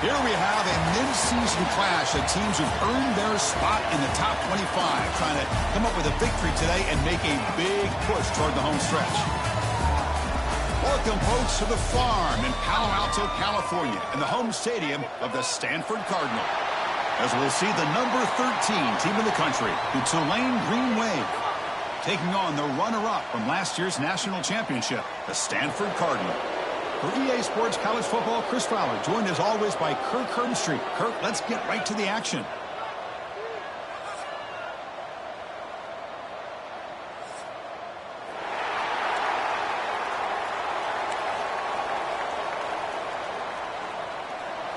Here we have a mid-season clash of teams who've earned their spot in the top 25, trying to come up with a victory today and make a big push toward the home stretch. Welcome, folks, to the Farm in Palo Alto, California, in the home stadium of the Stanford Cardinal. As we'll see the number 13 team in the country, the Tulane Green Wave, taking on the runner-up from last year's national championship, the Stanford Cardinal. For EA Sports College Football, Chris Fowler, joined as always by Kirk Herbstreit. Kirk, let's get right to the action.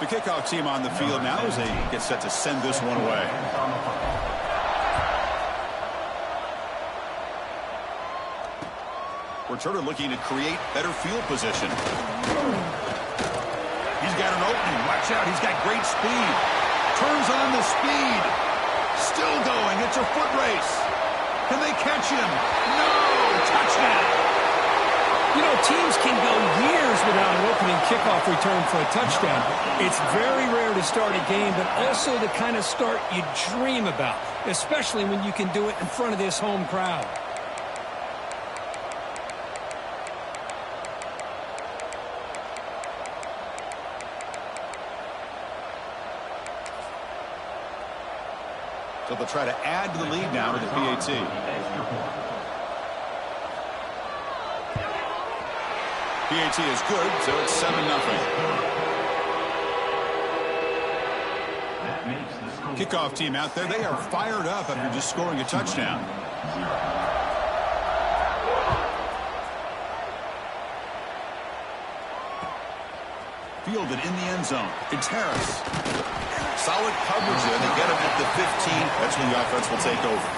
The kickoff team on the field now as they get set to send this one away. Returner looking to create better field position. He's got an opening. Watch out. He's got great speed. Turns on the speed. Still going. It's a foot race. Can they catch him? No! Touchdown! You know, teams can go years without an opening kickoff return for a touchdown. It's very rare to start a game, but also the kind of start you dream about, especially when you can do it in front of this home crowd. So they'll try to add to the lead now with the PAT. PAT is good, so it's 7-0. Kickoff team out there, they are fired up after just scoring a touchdown. Fielded in the end zone. It's Harris. Solid coverage there. They get him at the 15. That's when the offense will take over.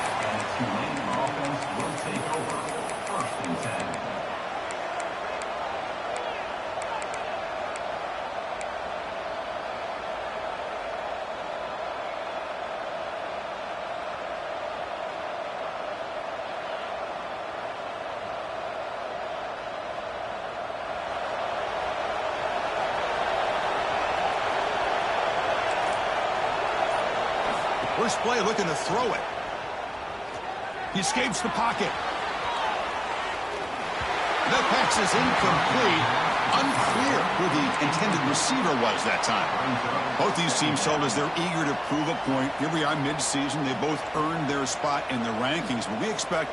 First play looking to throw it. He escapes the pocket. That pass is incomplete. Unclear who the intended receiver was that time. Both these teams told us they're eager to prove a point. Here we are mid-season. They both earned their spot in the rankings, but we expect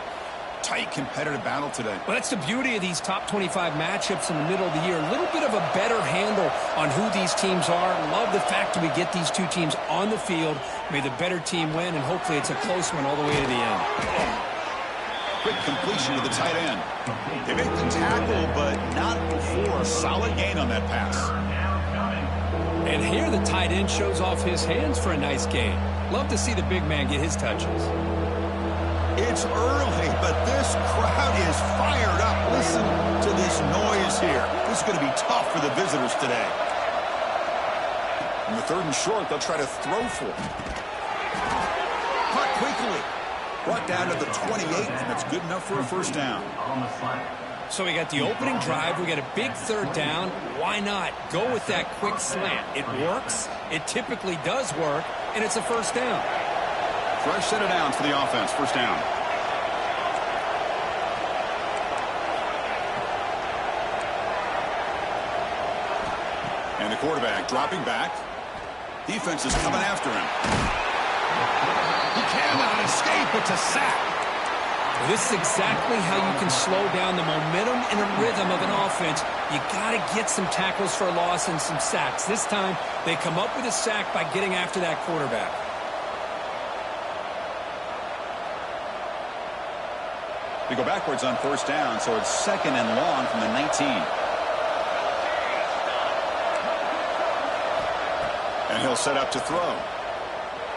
tight competitive battle today. Well, that's the beauty of these top 25 matchups in the middle of the year. A little bit of a better handle on who these teams are. Love the fact that we get these two teams on the field. May the better team win, and hopefully it's a close one all the way to the end. Quick completion to the tight end. They make the tackle, but not before a solid gain on that pass. And here the tight end shows off his hands for a nice gain. Love to see the big man get his touches. It's early, but this crowd is fired up. Listen to this noise here. This is going to be tough for the visitors today. In the 3rd and short, they'll try to throw for it. Caught quickly. Brought down to the 28, and that's good enough for a first down. So we got the opening drive. We got a big 3rd down. Why not go with that quick slant? It works. It typically does work, and it's a first down. Fresh set of downs for the offense. First down. The quarterback dropping back. Defense is coming after him. He cannot escape. It's a sack. Well, this is exactly how you can slow down the momentum and a rhythm of an offense. You got to get some tackles for a loss and some sacks. This time, they come up with a sack by getting after that quarterback. They go backwards on first down, so it's 2nd and long from the 19. And he'll set up to throw.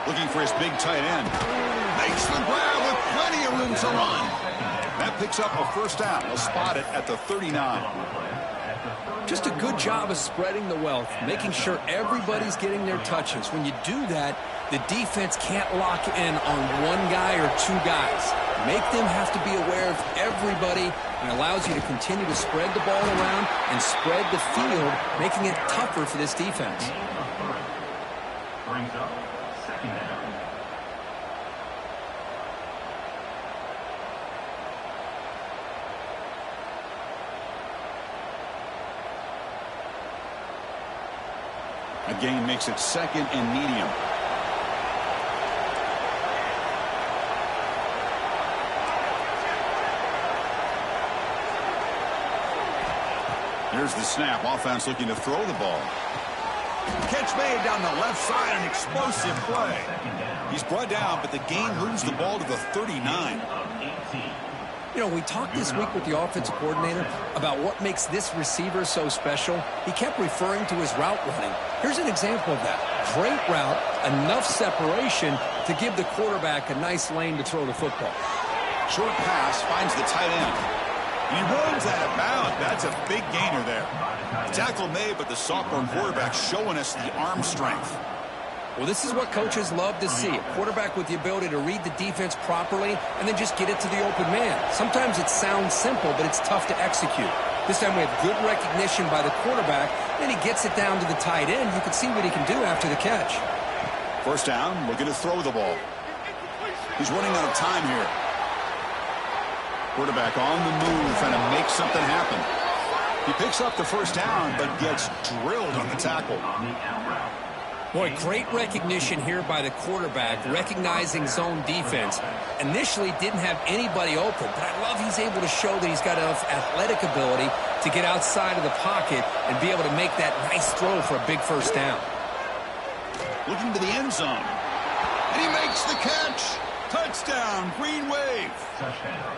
Looking for his big tight end. Makes the grab with plenty of room to run. That picks up a first down. He'll spot it at the 39. Just a good job of spreading the wealth, making sure everybody's getting their touches. When you do that, the defense can't lock in on one guy or two guys. Make them have to be aware of everybody, and allows you to continue to spread the ball around and spread the field, making it tougher for this defense. Brings up 2nd down. A gain makes it 2nd and medium. Here's the snap. Offense looking to throw the ball. Catch made down the left side. An explosive play. He's brought down, but the gain moves the ball to the 39. You know, we talked this week with the offensive coordinator about what makes this receiver so special. He kept referring to his route running. Here's an example of that. Great route, enough separation to give the quarterback a nice lane to throw the football. Short pass finds the tight end. He runs out of bounds. That's a big gainer there. Tackle made, but the sophomore quarterback showing us the arm strength. Well, this is what coaches love to see. A quarterback with the ability to read the defense properly and then just get it to the open man. Sometimes it sounds simple, but it's tough to execute. This time we have good recognition by the quarterback, and he gets it down to the tight end. You can see what he can do after the catch. First down, looking to throw the ball. He's running out of time here. Quarterback on the move, trying to make something happen. He picks up the first down, but gets drilled on the tackle. Boy, great recognition here by the quarterback, recognizing zone defense. Initially didn't have anybody open, but I love he's able to show that he's got enough athletic ability to get outside of the pocket and be able to make that nice throw for a big first down. Looking to the end zone. And he makes the catch. Touchdown, Green Wave. Touchdown.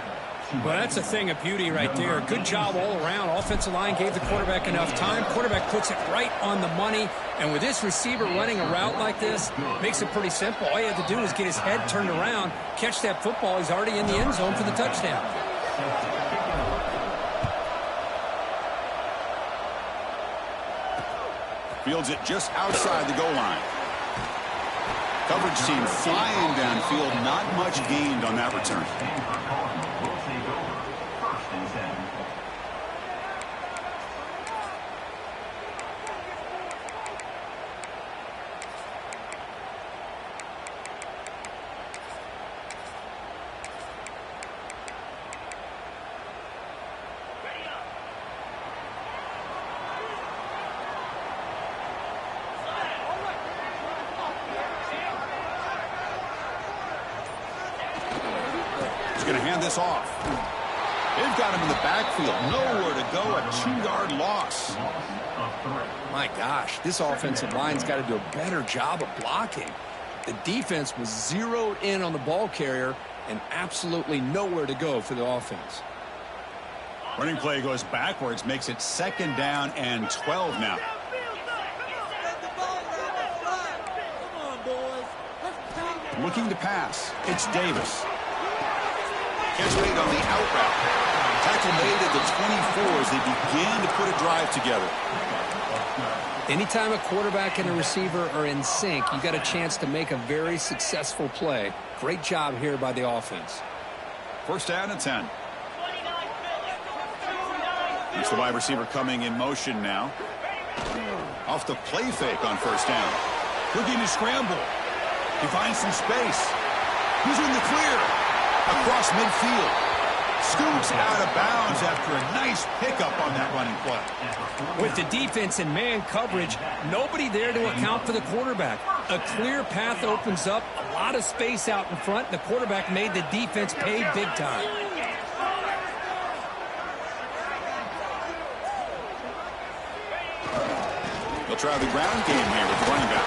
Well, that's a thing of beauty right there. Good job all around. Offensive line gave the quarterback enough time. Quarterback puts it right on the money. And with this receiver running a route like this, makes it pretty simple. All you have to do is get his head turned around, catch that football. He's already in the end zone for the touchdown. Fields it just outside the goal line. Coverage team flying downfield. Not much gained on that return. Going to hand this off. They've got him in the backfield. Nowhere to go. A 2-yard loss. My gosh, this offensive line's got to do a better job of blocking. The defense was zeroed in on the ball carrier and absolutely nowhere to go for the offense. Running play goes backwards, makes it 2nd down and 12 now. Looking to pass. It's Davis. Catch made on the out route. Tackle made at the 24 as they began to put a drive together. Anytime a quarterback and a receiver are in sync, you got a chance to make a very successful play. Great job here by the offense. First down and 10. It's the wide receiver coming in motion now. Off the play fake on first down. Looking to scramble. He finds some space. He's in the clear. Across midfield. Scoots out of bounds after a nice pickup on that running play. With the defense in man coverage, nobody there to account for the quarterback. A clear path opens up, a lot of space out in front, and the quarterback made the defense pay big time. They'll try the ground game here with the running back.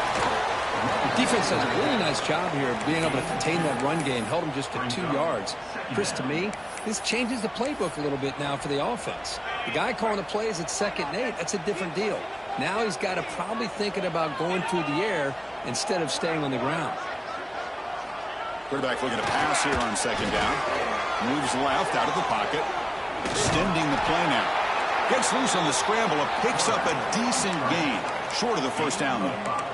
Defense does a really nice job here of being able to contain that run game, held him just to 2 yards. Chris, to me, this changes the playbook a little bit now for the offense. The guy calling the plays at 2nd and 8, that's a different deal. Now he's got to probably thinking about going through the air instead of staying on the ground. Quarterback looking to pass here on 2nd down. Moves left out of the pocket. Extending the play now. Gets loose on the scramble and picks up a decent gain. Short of the 1st down, though.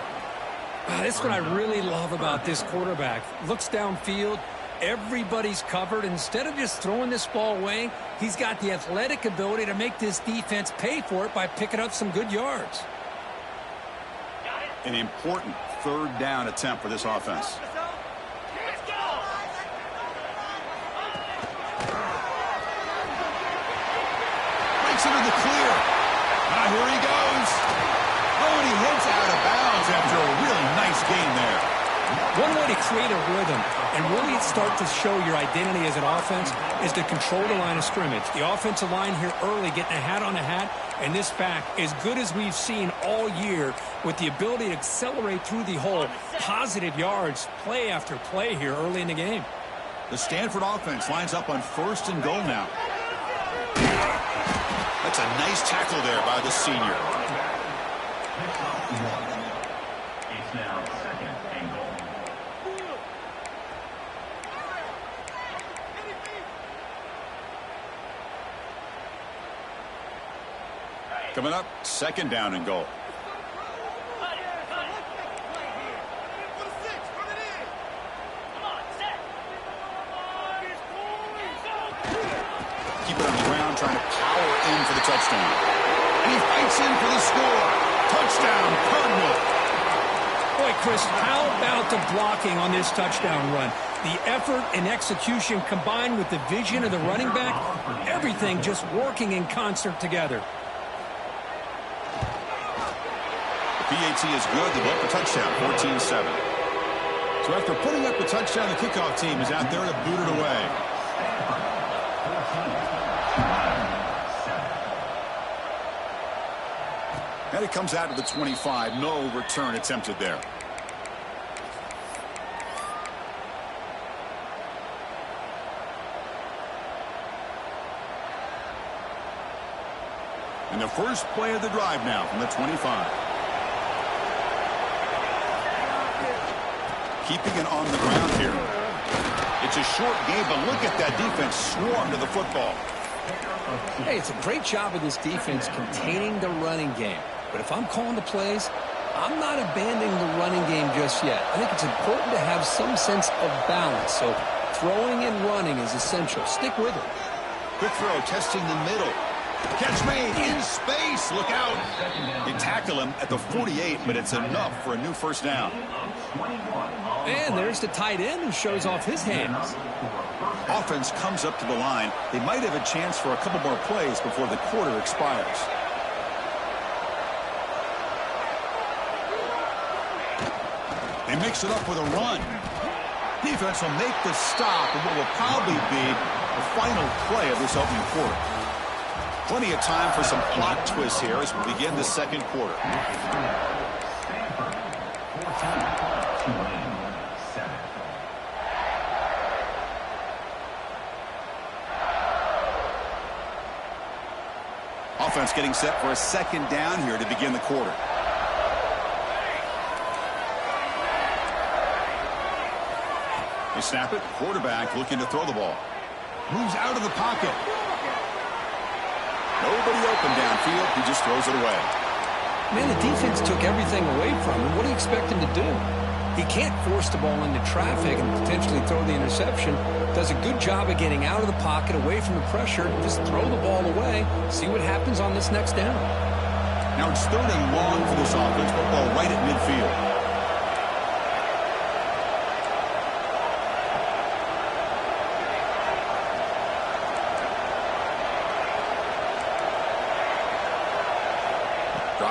That's what I really love about this quarterback. Looks downfield. Everybody's covered. Instead of just throwing this ball away, he's got the athletic ability to make this defense pay for it by picking up some good yards. An important 3rd down attempt for this offense. Breaks into the clear. Here he goes. Oh, and he hits out of bounds after a really nice gain there. One way to create a rhythm and really start to show your identity as an offense is to control the line of scrimmage. The offensive line here early getting a hat on a hat, and this back, as good as we've seen all year, with the ability to accelerate through the hole, positive yards, play after play here early in the game. The Stanford offense lines up on 1st and goal now. That's a nice tackle there by the senior. It's now 2nd and goal. Coming up, 2nd down and goal. Keep it on the ground, trying to power in for the touchdown. And he fights in for the score. Touchdown, Cardinal. Boy, Chris, how about the blocking on this touchdown run? The effort and execution combined with the vision of the running back, everything just working in concert together. The PAT is good. They block the touchdown, 14-7. So after putting up the touchdown, the kickoff team is out there to boot it away. And it comes out to the 25. No return attempted there. And the first play of the drive now from the 25. Keeping it on the ground here. It's a short game, but look at that defense swarm to the football. Hey, it's a great job of this defense containing the running game. But if I'm calling the plays, I'm not abandoning the running game just yet. I think it's important to have some sense of balance. So throwing and running is essential. Stick with it. Quick throw, testing the middle. Catch made in space. Look out. They tackle him at the 48, but it's enough for a new 1st down. And there's the tight end who shows off his hands. Offense comes up to the line. They might have a chance for a couple more plays before the quarter expires. They mix it up with a run. Defense will make the stop in what will probably be the final play of this opening quarter. Plenty of time for some plot twists here as we begin the 2nd quarter. Offense getting set for a 2nd down here to begin the quarter. They snap it. Quarterback looking to throw the ball. Moves out of the pocket. Nobody open downfield. He just throws it away. Man, the defense took everything away from him. What do you expect him to do? He can't force the ball into traffic and potentially throw the interception. Does a good job of getting out of the pocket, away from the pressure, and just throw the ball away. See what happens on this next down. Now it's 3rd and long for this offense. Football right at midfield.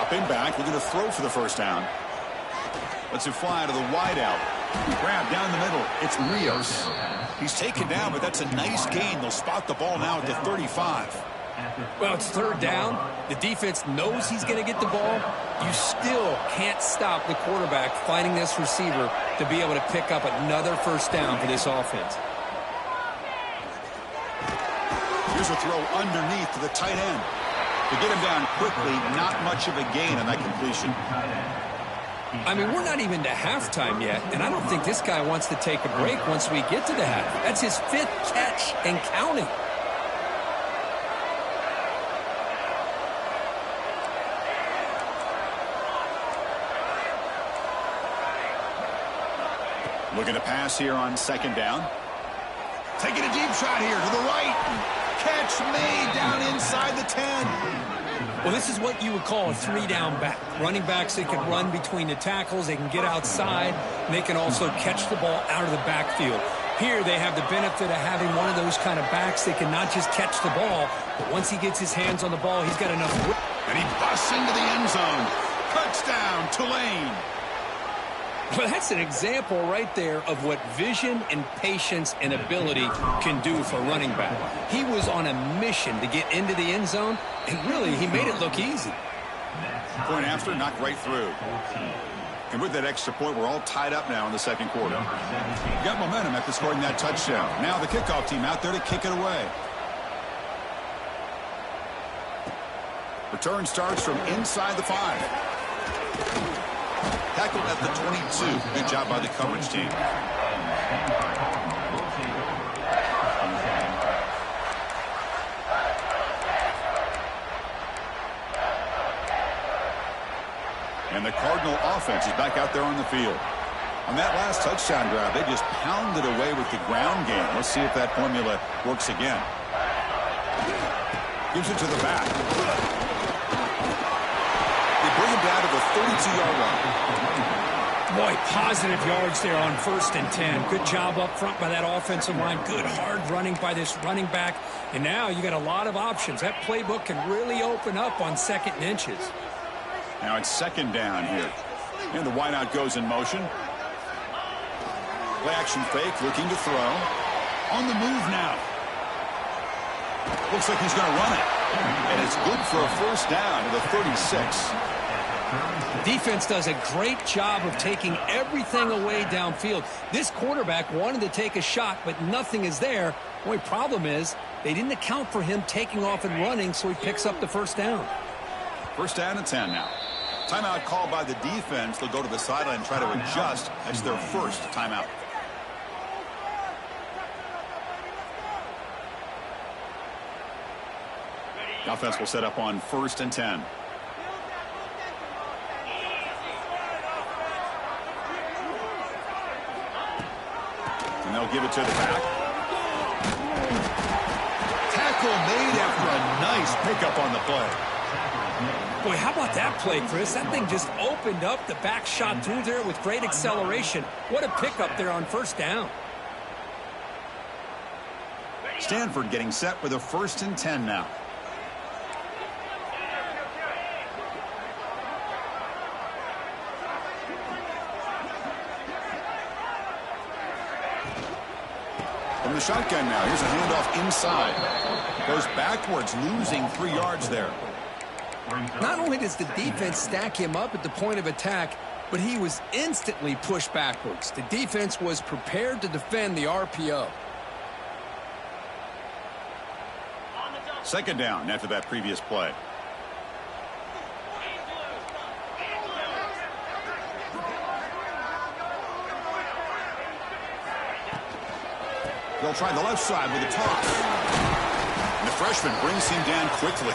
Dropping back, looking to throw for the first down. Lets it fly to the wideout. Grab down the middle. It's Rios. He's taken down, but that's a nice gain. They'll spot the ball now at the 35. Well, it's third down. The defense knows he's going to get the ball. You still can't stop the quarterback finding this receiver to be able to pick up another first down for this offense. Here's a throw underneath to the tight end. To get him down quickly, not much of a gain on that completion. I mean, we're not even to halftime yet, and I don't think this guy wants to take a break once we get to the half. That's his 5th catch and counting. Looking to pass here on second down. Taking a deep shot here to the right. Catch made down inside the 10. Well, this is what you would call a 3-down back. Running backs, they can run between the tackles, they can get outside, and they can also catch the ball out of the backfield. Here they have the benefit of having one of those kind of backs that can not just catch the ball, but once he gets his hands on the ball, he's got enough. And he busts into the end zone. Touchdown, Tulane. Well, that's an example right there of what vision and patience and ability can do for running back. He was on a mission to get into the end zone, and really, he made it look easy. Point after, knocked right through. And with that extra point, we're all tied up now in the second quarter. Got momentum after scoring that touchdown. Now the kickoff team out there to kick it away. Return starts from inside the 5. Tackled at the 22. Good job by the coverage team. And the Cardinal offense is back out there on the field. On that last touchdown drive, they just pounded away with the ground game. Let's see if that formula works again. Gives it to the back. They bring him down to the 32-yard line. Boy, positive yards there on 1st and 10. Good job up front by that offensive line. Good hard running by this running back. And now you got a lot of options. That playbook can really open up on 2nd and inches. Now it's second down here. And the wideout goes in motion. Play action fake, looking to throw. On the move now. Looks like he's going to run it. And it's good for a first down to the 36. Defense does a great job of taking everything away downfield. This quarterback wanted to take a shot, but nothing is there. The only problem is they didn't account for him taking off and running, so he picks up the first down. First down and 10 now. Timeout called by the defense. They'll go to the sideline and try to adjust. That's their first timeout. The offense will set up on 1st and 10. And they'll give it to the back. Tackle made after a nice pickup on the play. Boy, how about that play, Chris? That thing just opened up. The back shot through there with great acceleration. What a pickup there on first down. Stanford getting set with a 1st and 10 now. From the shotgun now, here's a handoff inside. Goes backwards, losing 3 yards there. Not only does the defense stack him up at the point of attack, but he was instantly pushed backwards. The defense was prepared to defend the RPO. Second down after that previous play. They'll try the left side with a toss. And the freshman brings him down quickly.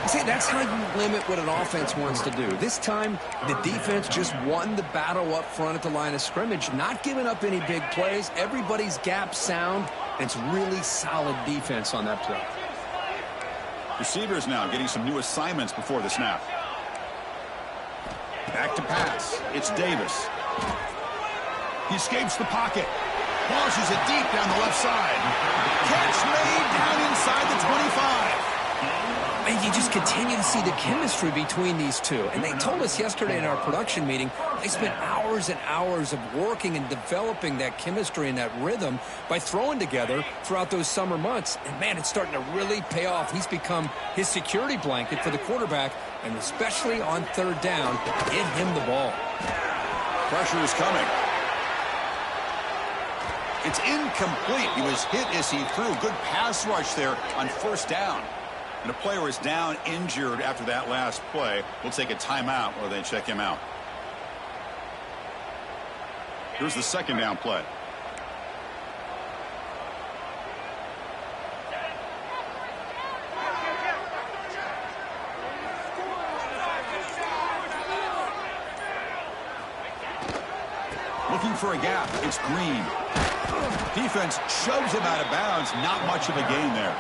See, that's how you limit what an offense wants to do. This time, the defense just won the battle up front at the line of scrimmage, not giving up any big plays. Everybody's gap sound. It's really solid defense on that play. Receivers now getting some new assignments before the snap. Back to pass. It's Davis. He escapes the pocket. Launches it deep down the left side. Catch made down inside the 25. And you just continue to see the chemistry between these two. And they told us yesterday in our production meeting, they spent hours and hours of working and developing that chemistry and that rhythm by throwing together throughout those summer months. And, man, it's starting to really pay off. He's become his security blanket for the quarterback, and especially on third down, get him the ball. Pressure is coming. It's incomplete. He was hit as he threw. Good pass rush there on first down. And the player is down injured after that last play. We'll take a timeout while they check him out. Here's the second down play. Looking for a gap. It's Green. Defense shoves him out of bounds. Not much of a gain there.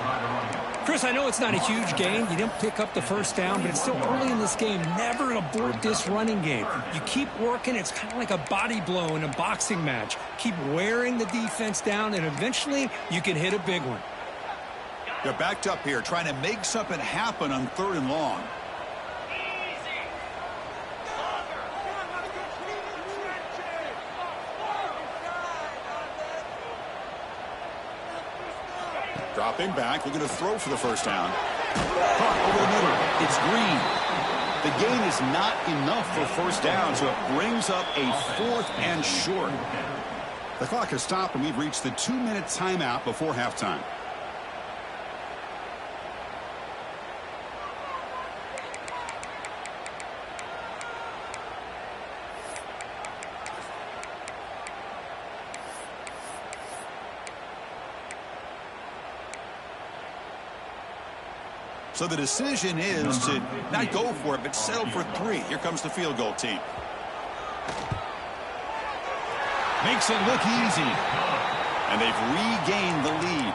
Chris, I know it's not a huge gain. You didn't pick up the first down, but it's still early in this game. Never abort this running game. You keep working. It's kind of like a body blow in a boxing match. Keep wearing the defense down, and eventually you can hit a big one. They're backed up here, trying to make something happen on third and long. Dropping back, looking to throw for the first down. Caught over the middle. It's Green. The gain is not enough for first down, so it brings up a 4th and short. The clock has stopped, and we've reached the 2-minute timeout before halftime. So the decision is to not go for it, but settle for 3. Here comes the field goal team. Makes it look easy. And they've regained the lead.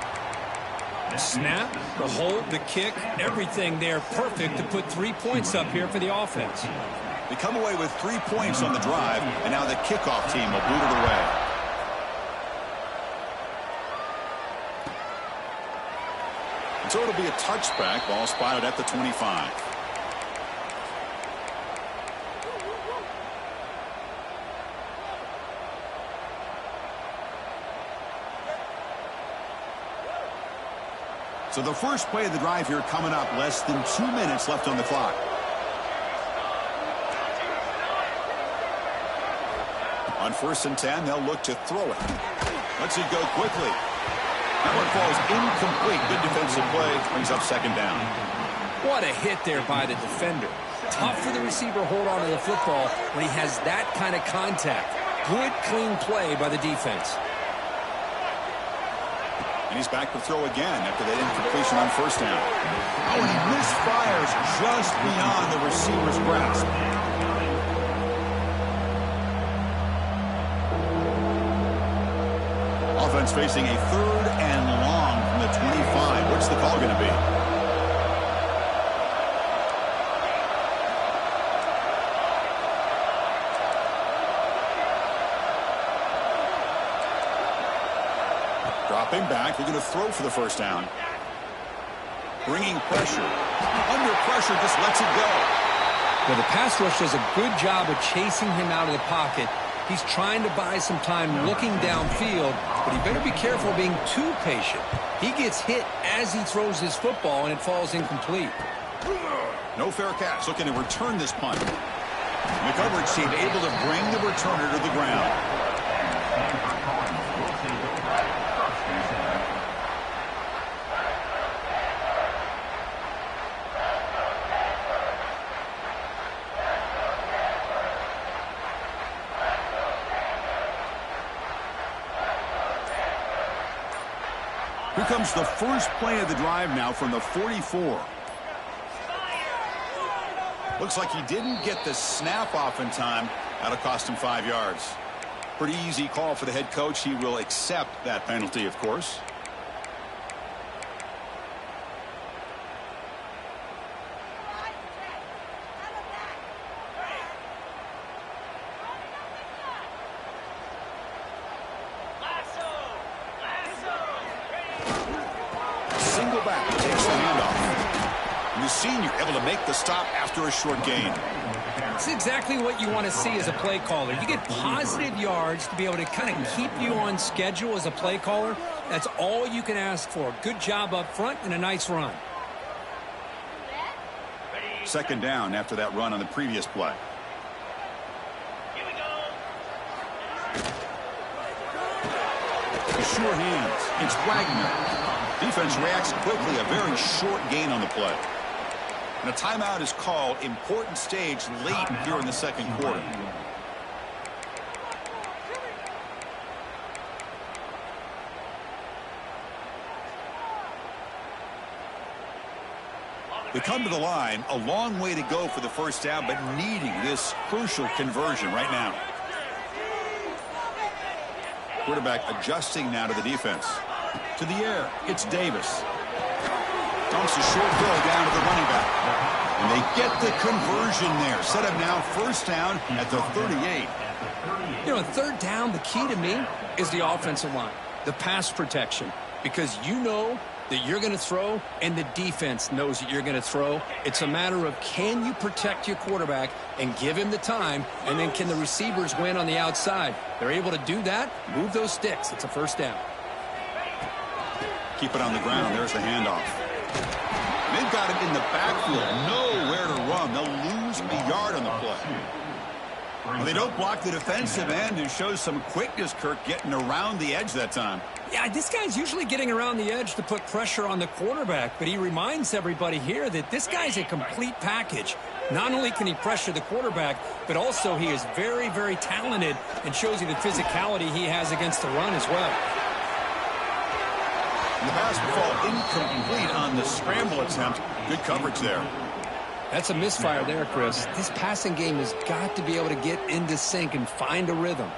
The snap, the hold, the kick, everything there perfect to put 3 points up here for the offense. They come away with 3 points on the drive, and now the kickoff team will boot it away. So it'll be a touchback. Ball spotted at the 25. So the first play of the drive here coming up. Less than 2 minutes left on the clock. On 1st and 10, they'll look to throw it. Lets it go quickly. That one falls incomplete. Good defensive play. Brings up second down. What a hit there by the defender. Tough for the receiver to hold on to the football when he has that kind of contact. Good, clean play by the defense. And he's back to throw again after that incompletion on first down. Oh, and he misfires just beyond the receiver's grasp. Offense facing a 3rd and long from the 25. What's the call going to be? Dropping back, looking to throw for the first down. Bringing pressure. Under pressure, just lets it go. Well, the pass rush does a good job of chasing him out of the pocket. He's trying to buy some time looking downfield, but he better be careful being too patient. He gets hit as he throws his football, and it falls incomplete. No fair catch. Looking to return this punt. The coverage team able to bring the returner to the ground. Here comes the first play of the drive now from the 44. Looks like he didn't get the snap off in time. That'll cost him 5 yards. Pretty easy call for the head coach. He will accept that penalty, of course. The senior able to make the stop after a short gain. It's exactly what you want to see as a play caller. You get positive yards to be able to kind of keep you on schedule as a play caller. That's all you can ask for. Good job up front and a nice run. Second down after that run on the previous play. Sure hands. It's Wagner. Defense reacts quickly. A very short gain on the play. And a timeout is called. Important stage late here in the second quarter. They come to the line. A long way to go for the first down, but needing this crucial conversion right now. Quarterback adjusting now to the defense. To the air, it's Davis. Dumps a short throw down to the running back. And they get the conversion there. Set up now first down at the 38. You know, third down, the key to me is the offensive line, the pass protection, because you know that you're going to throw and the defense knows that you're going to throw. It's a matter of can you protect your quarterback and give him the time, and then can the receivers win on the outside? They're able to do that, move those sticks. It's a first down. Keep it on the ground. There's the handoff. They've got him in the backfield. Nowhere to run. They'll lose a yard on the play. Well, they don't block the defensive end and shows some quickness, Kirk, getting around the edge that time. Yeah, this guy's usually getting around the edge to put pressure on the quarterback, but he reminds everybody here that this guy's a complete package. Not only can he pressure the quarterback, but also he is very, very talented and shows you the physicality he has against the run as well. And the pass will fall incomplete on the scramble attempt. Good coverage there. That's a misfire there, Chris. This passing game has got to be able to get into sync and find a rhythm.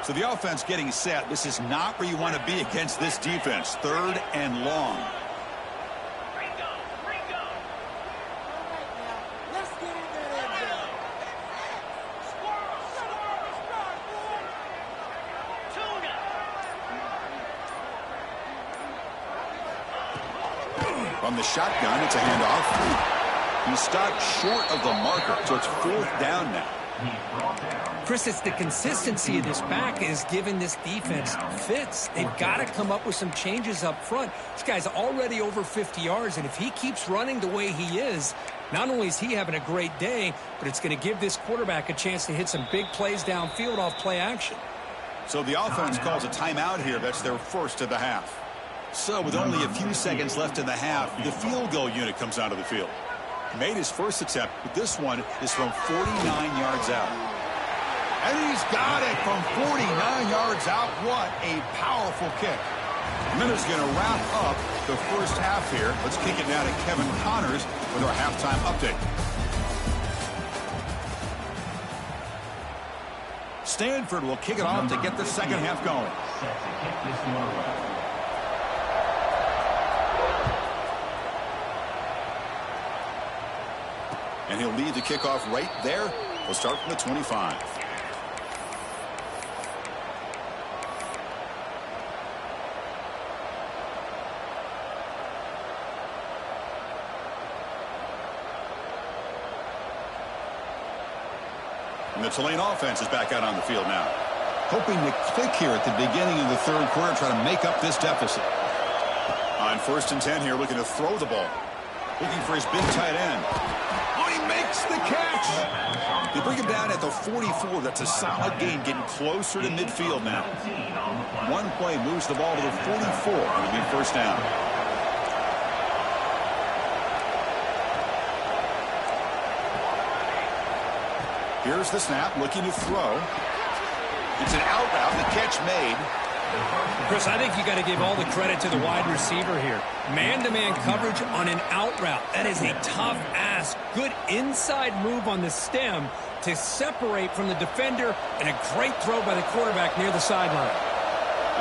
So the offense getting set. This is not where you want to be against this defense. Third and long. From the shotgun, it's a handoff. He stopped short of the marker, so it's fourth down now. Chris, it's the consistency of this back is giving this defense fits. They've got to come up with some changes up front. This guy's already over 50 yards, and if he keeps running the way he is, not only is he having a great day, but it's going to give this quarterback a chance to hit some big plays downfield off play action. So the offense calls a timeout here. That's their first of the half. So with only a few seconds left in the half, the field goal unit comes out of the field. Made his first attempt, but this one is from 49 yards out. And he's got it from 49 yards out. What a powerful kick. And then it's going to wrap up the first half here. Let's kick it now to Kevin Connors with our halftime update. Stanford will kick it off to get the second half going. And he'll lead the kickoff right there. We'll start from the 25. And the Tulane offense is back out on the field now. Hoping to click here at the beginning of the third quarter, try to make up this deficit. On 1st and 10 here, looking to throw the ball. Looking for his big tight end. Oh, he makes the catch. They bring him down at the 44. That's a solid gain, getting closer to midfield now. One play moves the ball to the 44. It'll be first down. Here's the snap, looking to throw. It's an out route, the catch made. Chris, I think you got to give all the credit to the wide receiver here. Man-to-man coverage on an out route. That is a tough ask. Good inside move on the stem to separate from the defender, and a great throw by the quarterback near the sideline.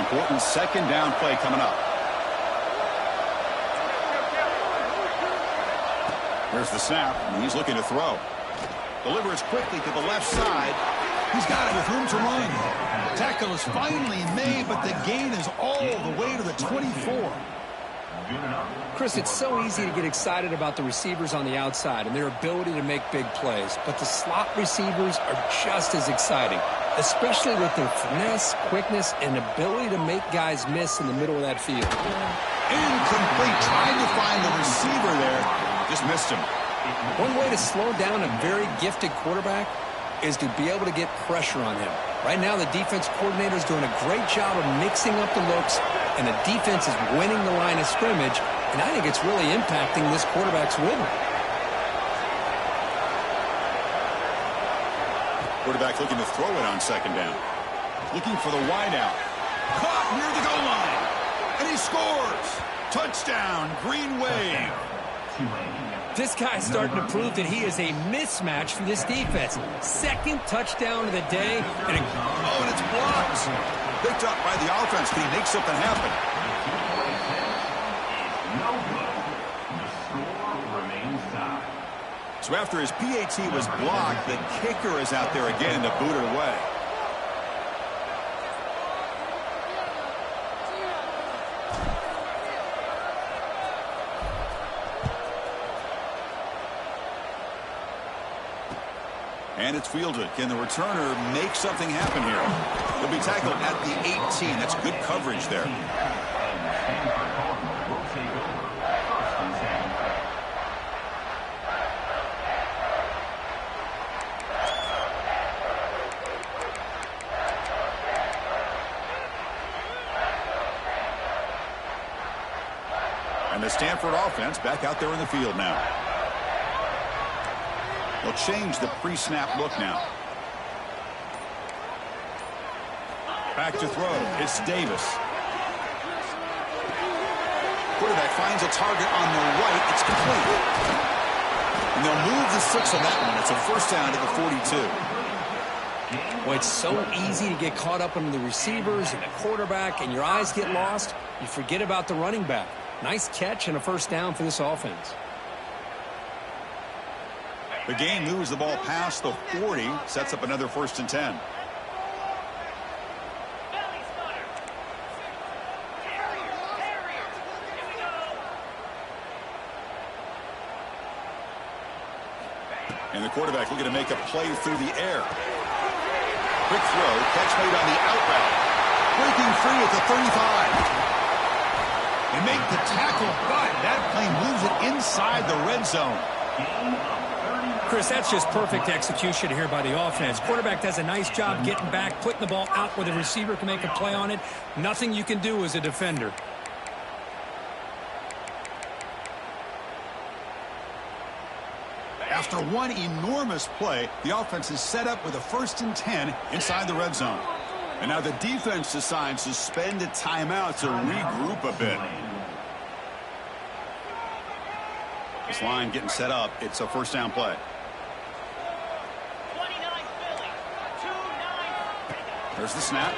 Important second down play coming up. Here's the snap, and he's looking to throw. Delivers quickly to the left side. He's got it with room to run. Tackle is finally made, but the gain is all the way to the 24. Chris, it's so easy to get excited about the receivers on the outside and their ability to make big plays, but the slot receivers are just as exciting, especially with their finesse, quickness, and ability to make guys miss in the middle of that field. Incomplete. Trying to find the receiver there. Just missed him. One way to slow down a very gifted quarterback is to be able to get pressure on him. Right now, the defense coordinator is doing a great job of mixing up the looks, and the defense is winning the line of scrimmage, and I think it's really impacting this quarterback's rhythm. Quarterback looking to throw it on second down. Looking for the wideout. Caught near the goal line. And he scores. Touchdown, Green Wave. This guy's starting to prove that he is a mismatch for this defense. Second touchdown of the day. And it's blocked. Picked up by the offense. Can he make something happen? So after his PAT was blocked, the kicker is out there again to boot it away. And it's fielded. Can the returner make something happen here? He'll be tackled at the 18. That's good coverage there. And the Stanford offense back out there in the field now. They'll change the pre-snap look now. Back to throw. It's Davis. Quarterback finds a target on the right. It's complete. And they'll move the 6 on that one. It's a first down to the 42. Well, it's so easy to get caught up in the receivers and the quarterback, and your eyes get lost. You forget about the running back. Nice catch and a first down for this offense. The game moves the ball past the 40, sets up another 1st and 10. And the quarterback looking to make a play through the air. Quick throw, catch made on the out route. Breaking free at the 35. They make the tackle, but that play moves it inside the red zone. Chris, that's just perfect execution here by the offense. Quarterback does a nice job getting back, putting the ball out where the receiver can make a play on it. Nothing you can do as a defender. After one enormous play, the offense is set up with a 1st and 10 inside the red zone. And now the defense decides to spend a timeout to regroup a bit. This line getting set up. It's a first down play. There's the snap.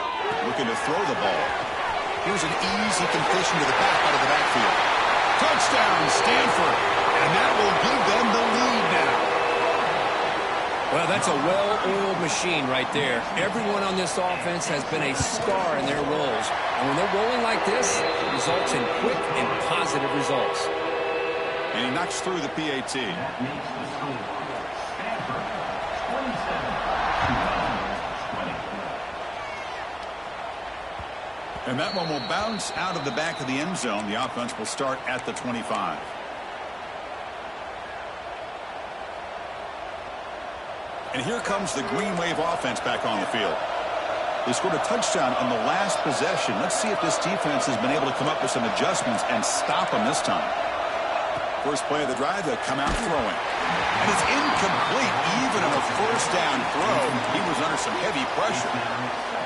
Looking to throw the ball. Here's an easy completion to the back out of the backfield. Touchdown, Stanford. And that will give them the lead now. Well, that's a well-oiled machine right there. Everyone on this offense has been a star in their roles. And when they're rolling like this, it results in quick and positive results. And he knocks through the PAT. And that one will bounce out of the back of the end zone. The offense will start at the 25. And here comes the Green Wave offense back on the field. They scored a touchdown on the last possession. Let's see if this defense has been able to come up with some adjustments and stop them this time. First play of the drive, they come out throwing. And it's incomplete. Even in a first down throw, he was under some heavy pressure.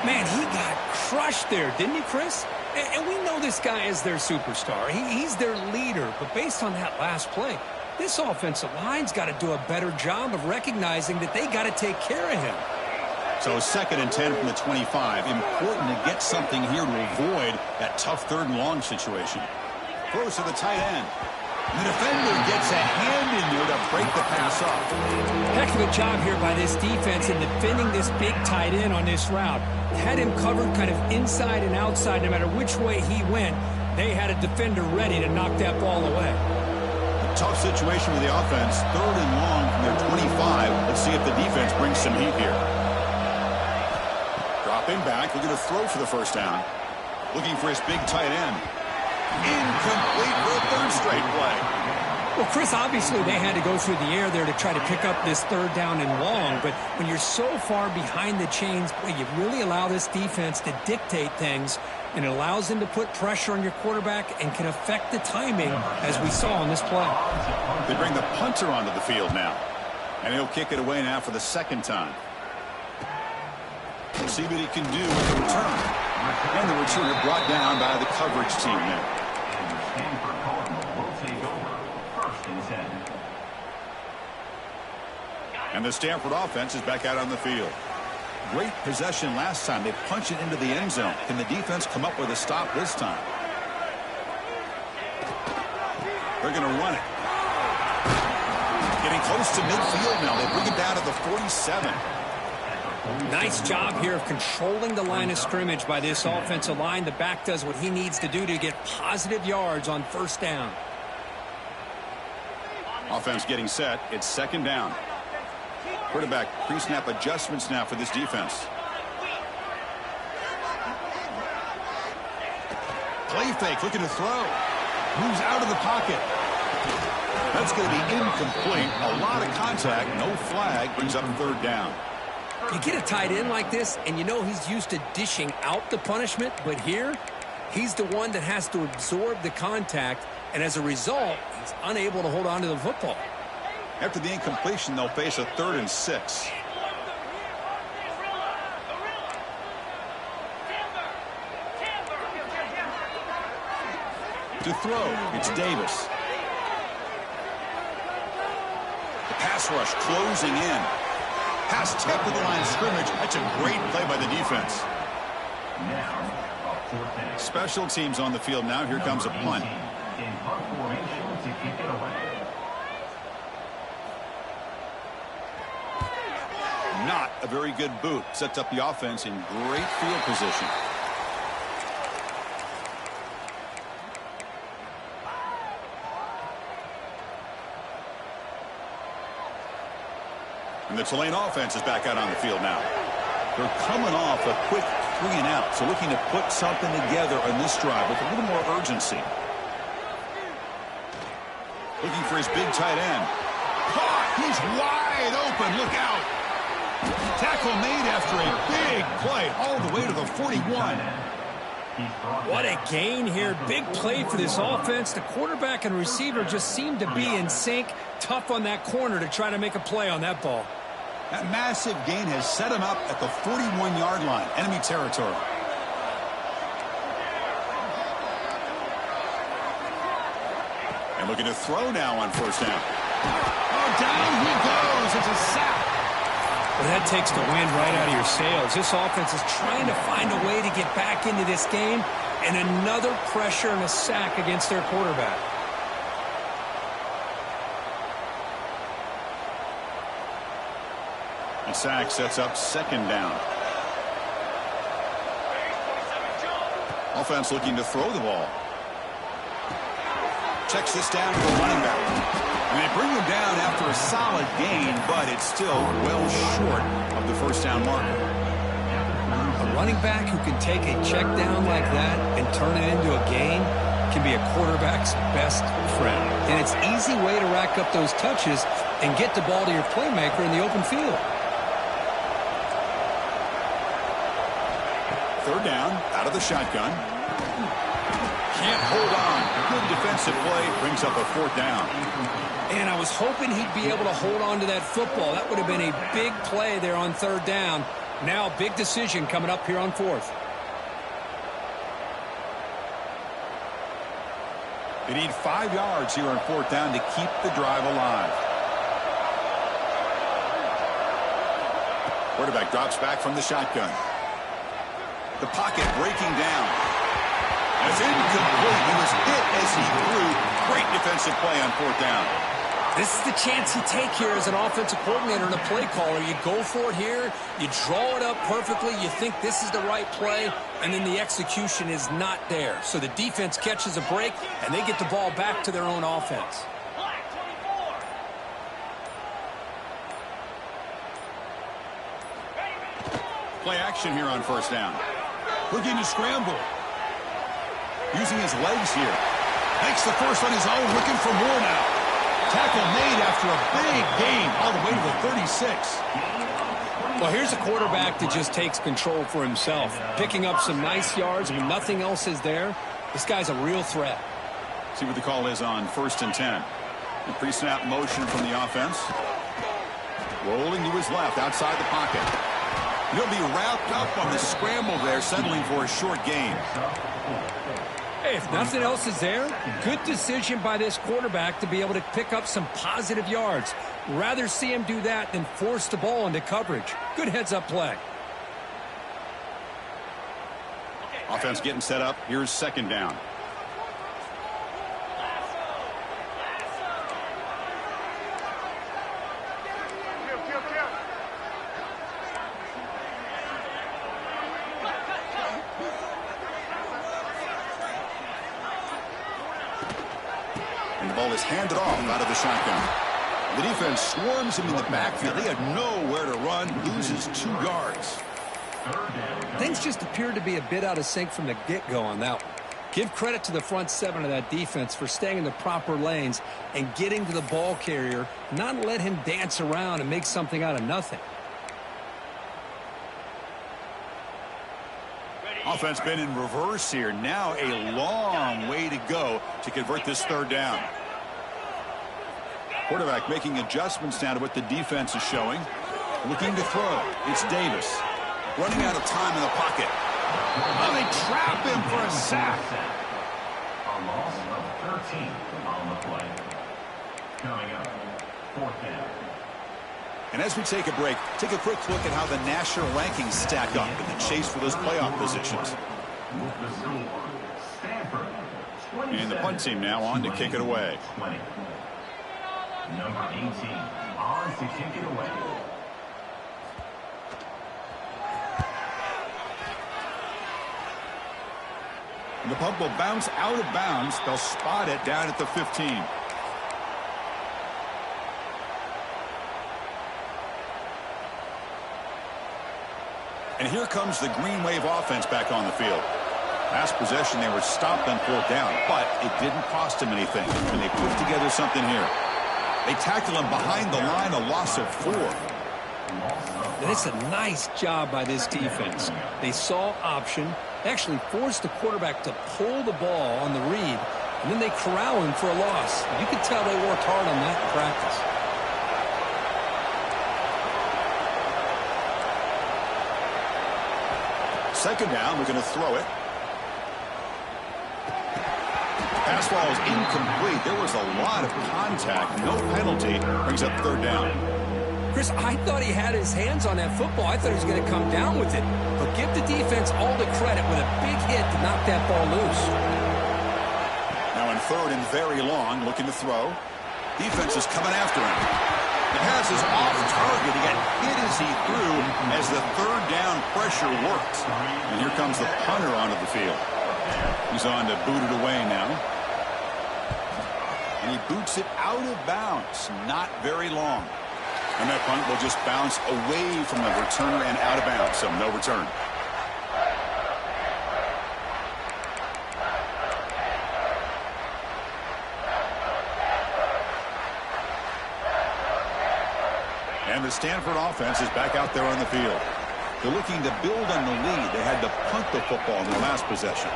Man, he got crushed there, didn't he, Chris? And we know this guy is their superstar. He's their leader. But based on that last play, this offensive line's got to do a better job of recognizing that they got to take care of him. So 2nd and 10 from the 25. Important to get something here to avoid that tough 3rd and long situation. Throws to the tight end. The defender gets a hand in there to break the pass up. Heck of a job here by this defense in defending this big tight end on this route. Had him covered kind of inside and outside no matter which way he went. They had a defender ready to knock that ball away. A tough situation with the offense. 3rd and long from their 25. Let's see if the defense brings some heat here. Dropping back, looking to throw for the first down. Looking for his big tight end. Incomplete for a 3rd straight play. Well, Chris, obviously they had to go through the air there to try to pick up this 3rd down and long, but when you're so far behind the chains, boy, you really allow this defense to dictate things, and it allows them to put pressure on your quarterback and can affect the timing, as we saw on this play. They bring the punter onto the field now, and he'll kick it away now for the 2nd time. We'll see what he can do with the return. And the returner brought down by the coverage team there. And the Stanford offense is back out on the field. Great possession last time. They punch it into the end zone. Can the defense come up with a stop this time? They're going to run it. Getting close to midfield now. They bring it down to the 47. Nice job here of controlling the line of scrimmage by this offensive line. The back does what he needs to do to get positive yards on 1st down. Offense getting set. It's 2nd down. Quarterback pre-snap adjustments now for this defense. Play fake, looking to throw. Moves out of the pocket. That's going to be incomplete. A lot of contact, no flag, brings up 3rd down. You get a tight end like this, and you know he's used to dishing out the punishment, but here, he's the one that has to absorb the contact, and as a result, he's unable to hold on to the football. After the incompletion, they'll face a 3rd and 6. To throw, it's Davis. The pass rush closing in. Pass tipped to the line of scrimmage. That's a great play by the defense. Special teams on the field now. Here comes a punt. Not a very good boot. Sets up the offense in great field position. And the Tulane offense is back out on the field now. They're coming off a quick 3 and out, so looking to put something together on this drive with a little more urgency. Looking for his big tight end. He's wide open. Look out. Tackle made after a big play all the way to the 41. What a gain here. Big play for this offense. The quarterback and receiver just seem to be in sync. Tough on that corner to try to make a play on that ball. That massive gain has set him up at the 41-yard line, enemy territory. And looking to throw now on 1st down. Oh, down he goes. It's a sack. Well, that takes the wind right out of your sails. This offense is trying to find a way to get back into this game, and another pressure and a sack against their quarterback. The sack sets up 2nd down. Offense looking to throw the ball. Checks this down to the running back. And they bring him down after a solid gain, but it's still well short of the 1st down marker. A running back who can take a check down like that and turn it into a gain can be a quarterback's best friend. And it's an easy way to rack up those touches and get the ball to your playmaker in the open field. 3rd down, out of the shotgun. Can't hold on. Good defensive play, brings up a 4th down. And I was hoping he'd be able to hold on to that football. That would have been a big play there on 3rd down. Now, big decision coming up here on 4th. They need 5 yards here on 4th down to keep the drive alive. Quarterback drops back from the shotgun. The pocket breaking down. It's incomplete. He was hit as he threw. Great defensive play on fourth down. This is the chance you take here as an offensive coordinator and a play caller. You go for it here. You draw it up perfectly. You think this is the right play, and then the execution is not there. So the defense catches a break, and they get the ball back to their own offense. Play action here on first down. Looking to scramble. Using his legs here. Makes the first on his own, looking for more now. Tackle made after a big gain all the way to the 36. Well, here's a quarterback that just takes control for himself. Picking up some nice yards when nothing else is there. This guy's a real threat. See what the call is on 1st and 10. The pre-snap motion from the offense. Rolling to his left outside the pocket. He'll be wrapped up on the scramble there, settling for a short gain. Hey, if nothing else is there, good decision by this quarterback to be able to pick up some positive yards. Rather see him do that than force the ball into coverage. Good heads-up play. Offense getting set up. Here's second down. And the ball is handed off out of the shotgun. The defense swarms him in the backfield. They had nowhere to run. Loses 2 yards. Things just appeared to be a bit out of sync from the get-go on that one. Give credit to the front 7 of that defense for staying in the proper lanes and getting to the ball carrier, not let him dance around and make something out of nothing. Offense been in reverse here. Now a long way to go to convert this third down. Quarterback making adjustments down to what the defense is showing. Looking to throw. It's Davis. Running out of time in the pocket. Oh, they trap him for a sack. A loss of 13 on the play. Coming up, 4th down. And as we take a break, take a quick look at how the national rankings stack up in the chase for those playoff positions. The score, Stanford, 27. And the punt team now on to kick it away. 20. Number 18 on to kick it away. And the punt will bounce out of bounds. They'll spot it down at the 15. And here comes the Green Wave offense back on the field. Last possession, they were stopped on 4th down, but it didn't cost them anything. And they put together something here. They tackle him behind the line, a loss of 4. And it's a nice job by this defense. They saw option, actually forced the quarterback to pull the ball on the read, and then they corral him for a loss. You can tell they worked hard on that in practice. Second down, we're going to throw it. Pass ball is incomplete. There was a lot of contact. No penalty. Brings up third down. Chris, I thought he had his hands on that football. I thought he was going to come down with it. But give the defense all the credit with a big hit to knock that ball loose. Now in 3rd and very long, looking to throw. Defense is coming after him. The pass is off target. He got hit as he threw as the third down pressure worked. And here comes the punter onto the field. He's on to boot it away now. And he boots it out of bounds. Not very long. And that punt will just bounce away from the returner and out of bounds. So no return. And the Stanford offense is back out there on the field. They're looking to build on the lead. They had to punt the football in their last possession.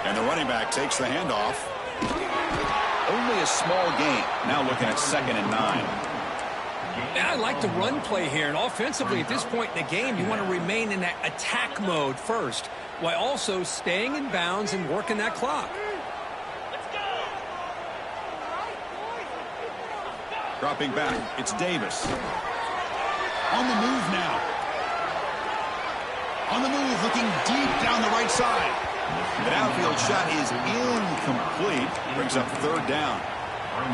And the running back takes the handoff. Only a small gain. Now looking at 2nd and 9. And I like the run play here. And offensively, at this point in the game, you want to remain in that attack mode first, while also staying in bounds and working that clock. Dropping back, it's Davis. On the move now. On the move, looking deep down the right side. The downfield shot is incomplete. Brings up third down.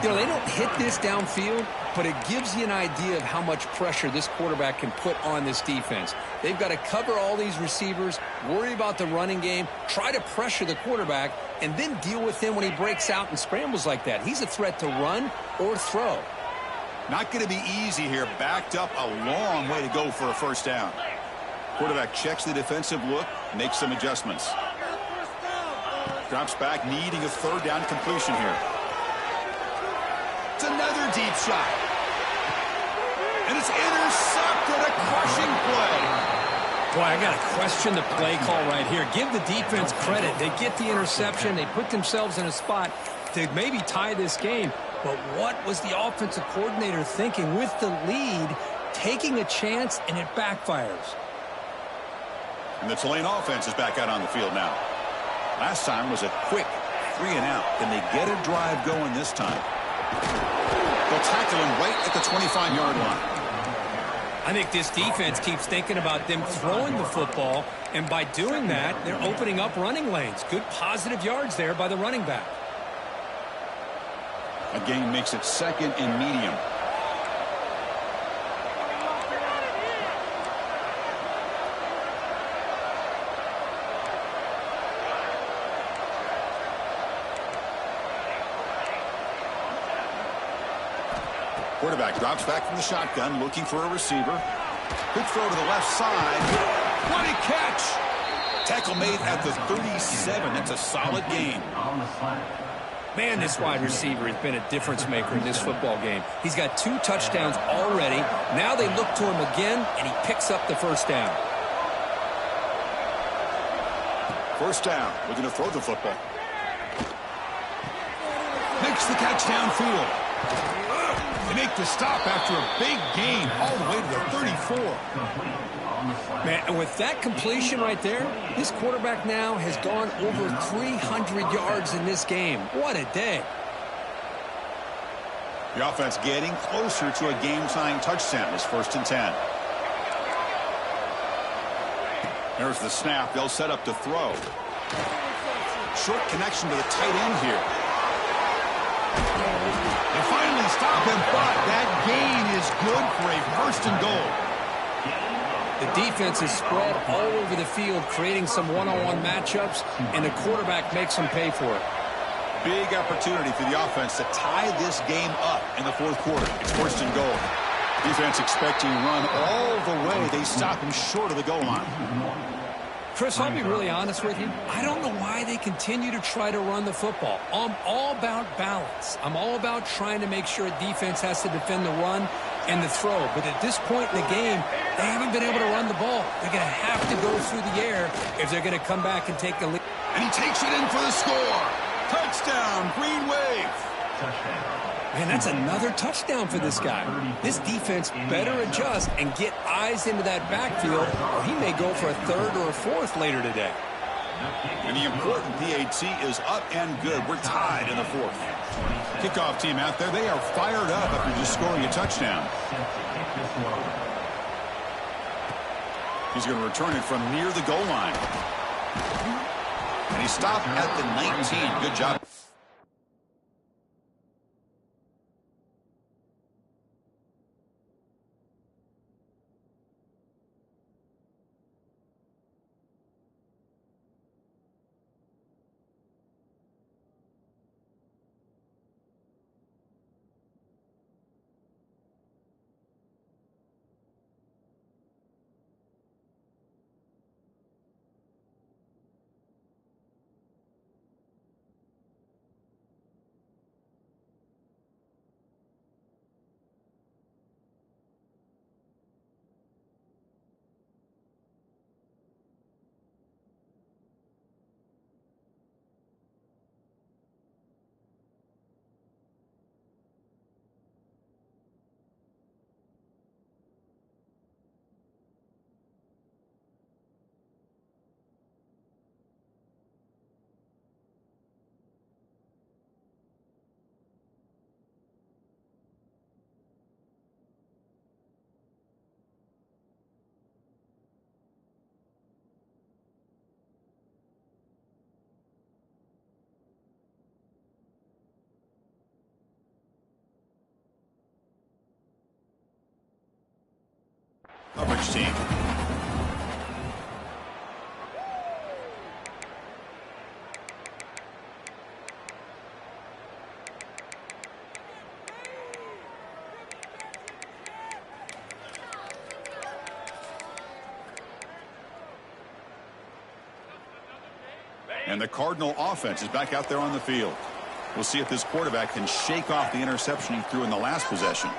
You know, they don't hit this downfield, but it gives you an idea of how much pressure this quarterback can put on this defense. They've got to cover all these receivers, worry about the running game, try to pressure the quarterback, and then deal with him when he breaks out and scrambles like that. He's a threat to run or throw. Not going to be easy here. Backed up a long way to go for a first down. Quarterback checks the defensive look, makes some adjustments. Drops back, needing a third down completion here. It's another deep shot. And it's intercepted. A crushing play. Boy, I got to question the play call right here. Give the defense credit. They get the interception. They put themselves in a spot to maybe tie this game. But what was the offensive coordinator thinking with the lead, taking a chance, and it backfires? And the Tulane offense is back out on the field now. Last time was a quick 3 and out. Can they get a drive going this time? They'll tackle him right at the 25-yard line. I think this defense keeps thinking about them throwing the football, and by doing that, they're opening up running lanes. Good positive yards there by the running back. A gain makes it second and medium. Quarterback drops back from the shotgun, looking for a receiver. Quick throw to the left side. What a catch! Tackle made at the 37. That's a solid gain. Man, this wide receiver has been a difference maker in this football game. He's got 2 touchdowns already. Now they look to him again, and he picks up the first down. First down. Looking to throw the football. Makes the catch downfield. They make the stop after a big gain all the way to the 34. Man, and with that completion right there, this quarterback now has gone over 300 yards in this game. What a day. The offense getting closer to a game-tying touchdown. It's 1st and 10. There's the snap. They'll set up to throw. Short connection to the tight end here. They finally stop him, but that gain is good for a 1st and goal. The defense is spread all over the field, creating some one-on-one matchups, and the quarterback makes them pay for it. Big opportunity for the offense to tie this game up in the 4th quarter. It's 1st and goal. Defense expecting run all the way. They stop him short of the goal line. Chris, I'll be really honest with you. I don't know why they continue to try to run the football. I'm all about balance. I'm all about trying to make sure defense has to defend the run and the throw. But at this point in the game, they haven't been able to run the ball. They're going to have to go through the air if they're going to come back and take the lead. And he takes it in for the score. Touchdown, Green Wave. Man, that's another touchdown for this guy. This defense better adjust and get eyes into that backfield, or he may go for a 3rd or a 4th later today. And the important PAT is up and good. We're tied in the 4th. Kickoff team out there, they are fired up after just scoring a touchdown. He's going to return it from near the goal line. And he stopped at the 19. Good job. each team. And the Cardinal offense is back out there on the field. We'll see if this quarterback can shake off the interception he threw in the last possession.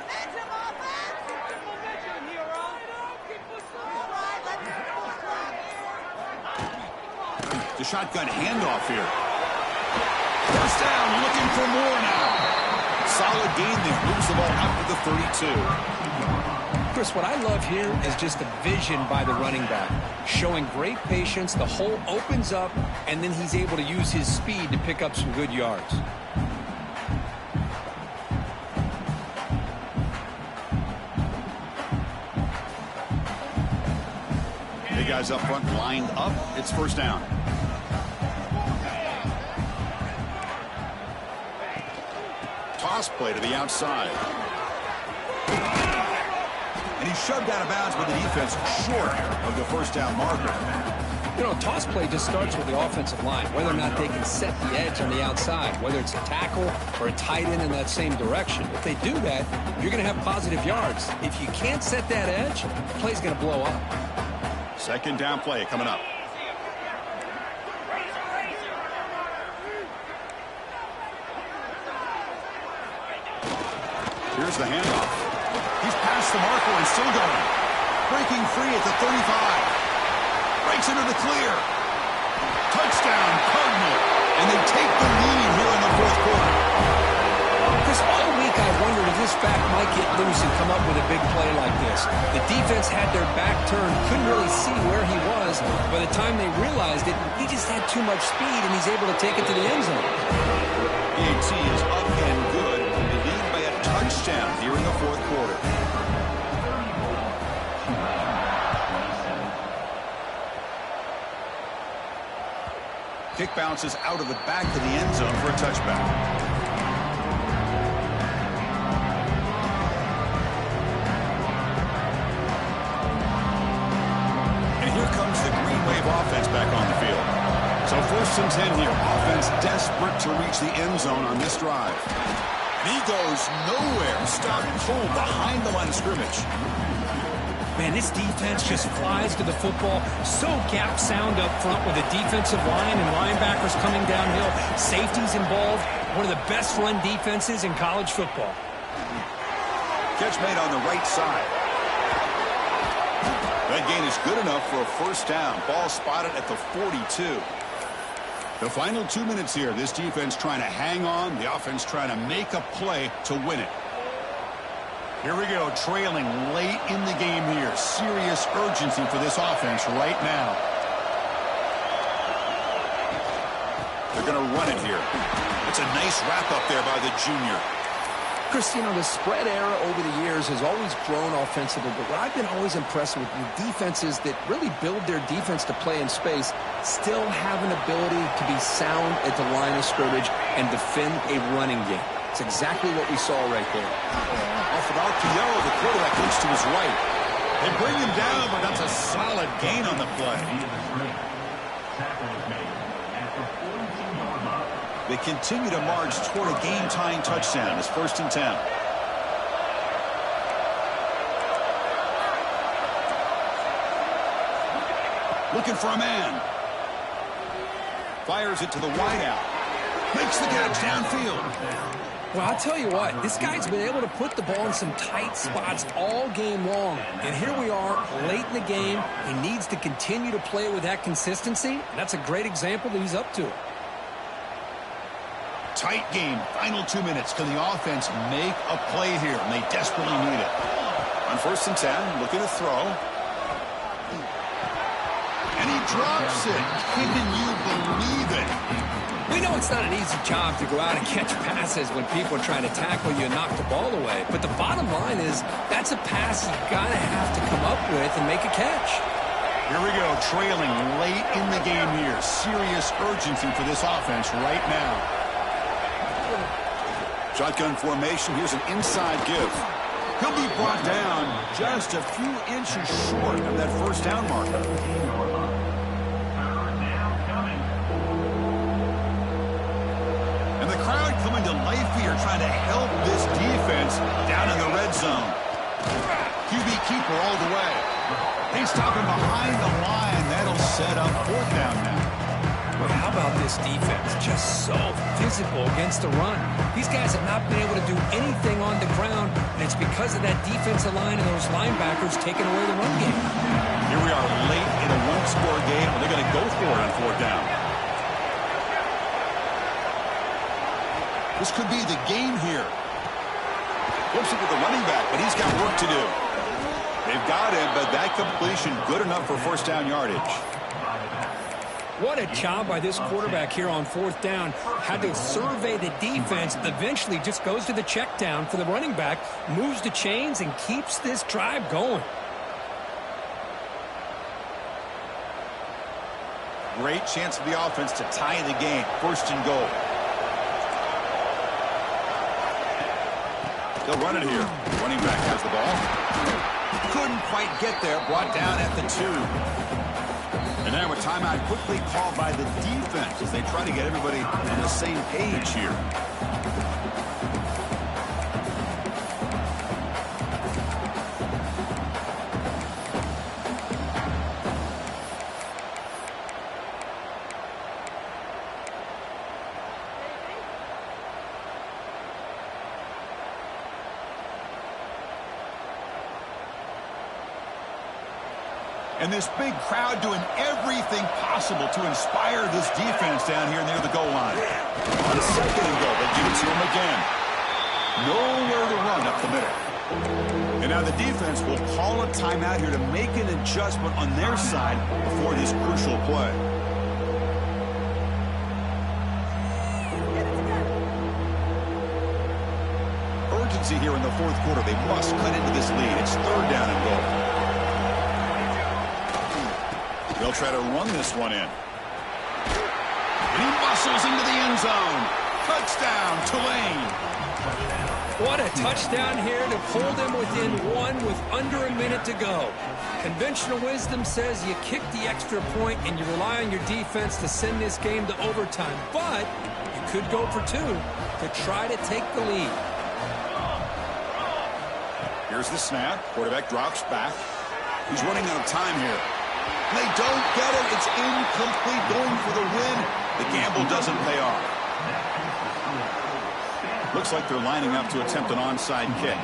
The shotgun handoff here. First down, looking for more now. Solid gain there. Moves the ball out to the 32. Chris, what I love here is just the vision by the running back. Showing great patience, the hole opens up, and then he's able to use his speed to pick up some good yards. The guys up front lined up. It's first down. Toss play to the outside. And he shoved out of bounds with the defense short of the first down marker. You know, toss play just starts with the offensive line, whether or not they can set the edge on the outside, whether it's a tackle or a tight end in that same direction. If they do that, you're going to have positive yards. If you can't set that edge, the play's going to blow up. Second down play coming up. Here's the handoff. He's past the marker and still going. Breaking free at the 35. Breaks into the clear. Touchdown, Cardinal. And they take the lead here in the fourth quarter. Chris, all week I wondered if this back might get loose and come up with a big play like this. The defense had their back turned, couldn't really see where he was. By the time they realized it, he just had too much speed, and he's able to take it to the end zone. PAT is up and good. They lead by a touchdown here in the fourth quarter. Kick bounces out of the back of the end zone for a touchback. And here comes the Green Wave offense back on the field. So first and 10 here. Offense desperate to reach the end zone on this drive. And he goes nowhere. Stop pulled behind the line of scrimmage. Man, this defense just flies to the football. So gap sound up front with the defensive line and linebackers coming downhill. Safeties involved. One of the best run defenses in college football. Catch made on the right side. That gain is good enough for a first down. Ball spotted at the 42. The final 2 minutes here. This defense trying to hang on. The offense trying to make a play to win it. Here we go, trailing late in the game here. Serious urgency for this offense right now. They're going to run it here. It's a nice wrap-up there by the junior. Chris, you know, the spread era over the years has always grown offensively, but what I've been always impressed with the defenses that really build their defense to play in space still have an ability to be sound at the line of scrimmage and defend a running game. It's exactly what we saw right there. Off an RPO, the quarterback looks to his right. They bring him down, but that's a solid gain on the play. They continue to march toward a game-tying touchdown. It's first and 10. Looking for a man. Fires it to the wideout. Makes the catch downfield. Well, I'll tell you what, this guy's been able to put the ball in some tight spots all game long. And here we are, late in the game. He needs to continue to play with that consistency. That's a great example that he's up to it. Tight game, final 2 minutes. Can the offense make a play here? And they desperately need it. On first and 10, looking to throw. And he drops it. Can you believe it? We know it's not an easy job to go out and catch passes when people are trying to tackle you and knock the ball away. But the bottom line is that's a pass you've got to have to come up with and make a catch. Here we go, trailing late in the game here. Serious urgency for this offense right now. Shotgun formation. Here's an inside give. He'll be brought down just a few inches short of that first down marker. And the crowd coming to life here, trying to help this defense down in the red zone. QB keeper all the way. They stop him behind the line. That'll set up fourth down now. Well, how about this defense? Just so physical against the run. These guys have not been able to do anything on the ground, and it's because of that defensive line and those linebackers taking away the run game. Here we are late in a one-score game, and they're going to go for it on fourth down. This could be the game here. Flips it to the running back, but he's got work to do. They've got him, but that completion good enough for first down yardage. What a job by this quarterback here on fourth down. Had to survey the defense, eventually just goes to the check down for the running back, moves the chains, and keeps this drive going. Great chance for the offense to tie the game. First and goal. They'll run it here. Running back has the ball. Couldn't quite get there. Brought down at the 2. And now a timeout quickly called by the defense as they try to get everybody on the same page here. And this big crowd doing everything possible to inspire this defense down here near the goal line. On a second and goal, they give it to him again. Nowhere to run up the middle. And now the defense will call a timeout here to make an adjustment on their side before this crucial play. Urgency here in the fourth quarter. They must cut into this lead. It's third down and goal. They'll try to run this one in. And he muscles into the end zone. Touchdown, Tulane. What a touchdown here to pull them within one with under a minute to go. Conventional wisdom says you kick the extra point and you rely on your defense to send this game to overtime. But you could go for 2 to try to take the lead. Here's the snap. Quarterback drops back. He's running out of time here. They don't get it. It's incomplete. Going for the win. The gamble doesn't pay off. Looks like they're lining up to attempt an onside kick.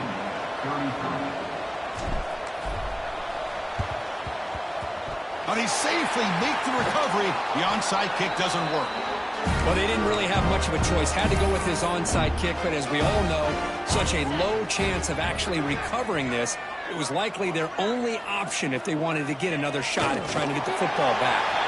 And he safely makes the recovery. The onside kick doesn't work. Well, they didn't really have much of a choice. Had to go with his onside kick, but as we all know, such a low chance of actually recovering this. It was likely their only option if they wanted to get another shot at trying to get the football back.